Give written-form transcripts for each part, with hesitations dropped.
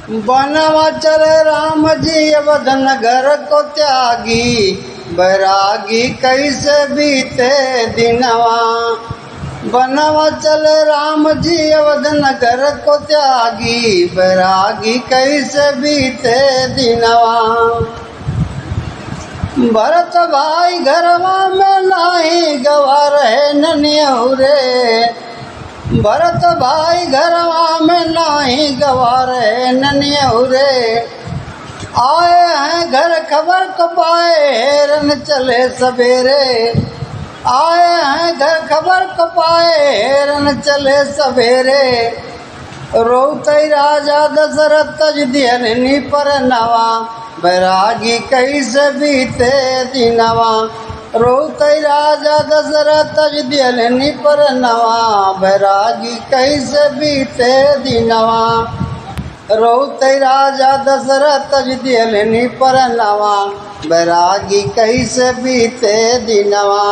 बनवा चले राम जी अवध नगर को त्यागी, बैरागी कैसे बीते दिनवा। बनवा चले राम जी अवध नगर को त्यागी, बैरागी कैसे बीते दिनवा। भरत भाई घरवा में नाही गवा रहे ननियहुरे, भरत भाई घरवा में नाही गवा रहे ननियहुरे। आए हैं घर खबर को पाए हेरन चले सवेरे, आए हैं घर खबर को पाए हेरन चले सवेरे। रोतई राजा दशरथ तज दियलनी पर नवा, बैरागी कैसे बीते दिनवा। रोतई राजा दशरथ तज दियलनी पर नवा, बैरागी कैसे बीते दिनवा। रोतई राजा दशरथ तज दियलनी पर नवा, बैरागी कैसे बीते दिनवा।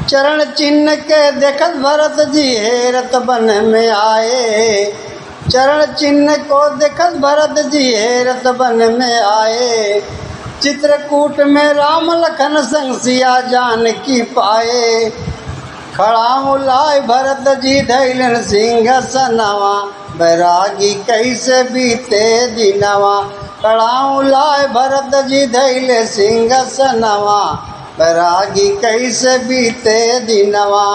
चरण चिन्ह के देखत भरत जी हेरत बन में आए, चरण चिन्ह को देखत भरत जी हेरत बन में आए। चित्रकूट में राम लखन संग सिया जानकी पाए, खड़ा मुलाय भरत जी धैलन सिंहासनवा, बैरागी कैसे बीते दिनवा। खड़ा मुलाय भरत जी धैले सिंहासनवा, बैरागी कैसे बीते दिनवा।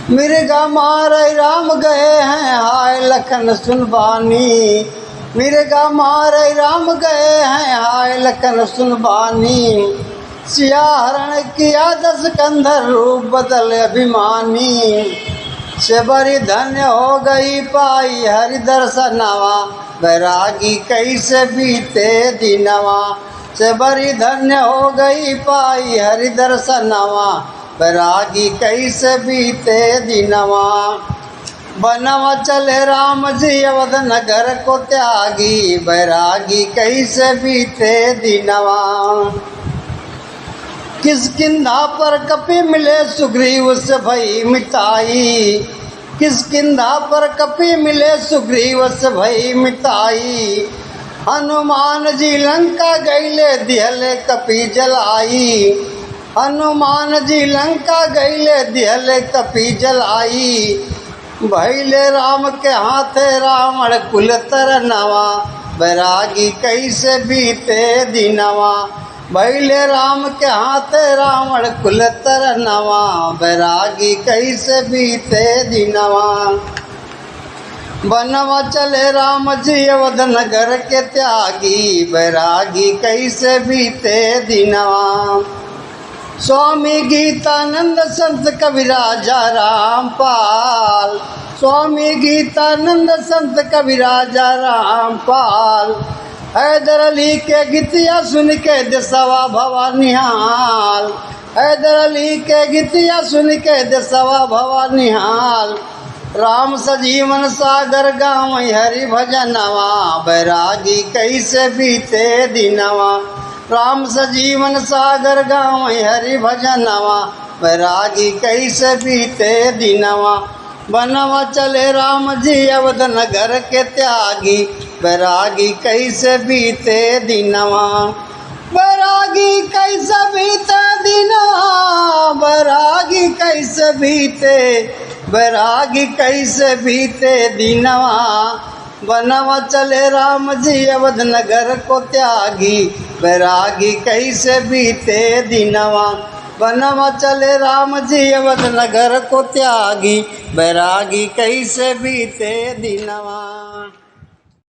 मिर्गा मारे राम गए हैं हाय लखन सुनबानी, मिर्गा मारे राम गए हैं हाय लखन सुनबानी। सिया हरण किया 10 कंधर रूप बदल अभिमानी, से बड़ी धन्य हो गई पाई हरि दर्शनवा, बैरागी कैसे बीते दिनवा। से बड़ी धन्य हो गई पाई हरि दर्शनवा, बैरागी कैसे बीते दिनवा। बनवा चले राम जी अवध नगर को त्यागी, बैरागी कैसे बीते दिनवा। किसकिंधा पर कपि मिले सुग्रीव से भई मिताई, किसकिंधा पर कपि मिले सुग्रीव से भई मिताई। हनुमान जी लंका गईले दिहले कपि जलाई, हनुमान जी लंका गईले दिहले कपि जलाई। भैले राम के हाथे रावण कुल तरनवा, बैरागी कैसे बीते दिनवा। भैले राम के हाथे रावण कुल तरनवा, बैरागी कैसे बीते दिनवा। बनवा चले राम जी अवध नगर के त्यागी, बैरागी कैसे बीते दिनवा। स्वामी गीतानंद संत कविराजा रामपाल, स्वामी गीतानंद संत कविराजा रामपाल। हैदर अली के गीतिया सुन के देसवा भवा निहाल, हैदर अली के गीतिया सुन के देसवा भवा निहाल। राम सजीवन सागर गाँव हरि भजनवा, बैरागी कैसे बीते दिनवा। राम सजीवन सागर गाँव हरि भजनवा, बैरागी कैसे बीते दिनवा। बनवा चले राम जी अवध नगर के त्यागी, बैरागी कैसे बीते दिनवा। बैरागी कैसे बीते दिनवा, बैरागी कैसे बीते, बैरागी कैसे बीते दिनवा। बनवा चले राम जी अवध नगर को त्यागी, बैरागी कैसे बीते दिनवा। बनवा चले राम जी अवध नगर को त्यागी, बैरागी कैसे बीते दिनवा।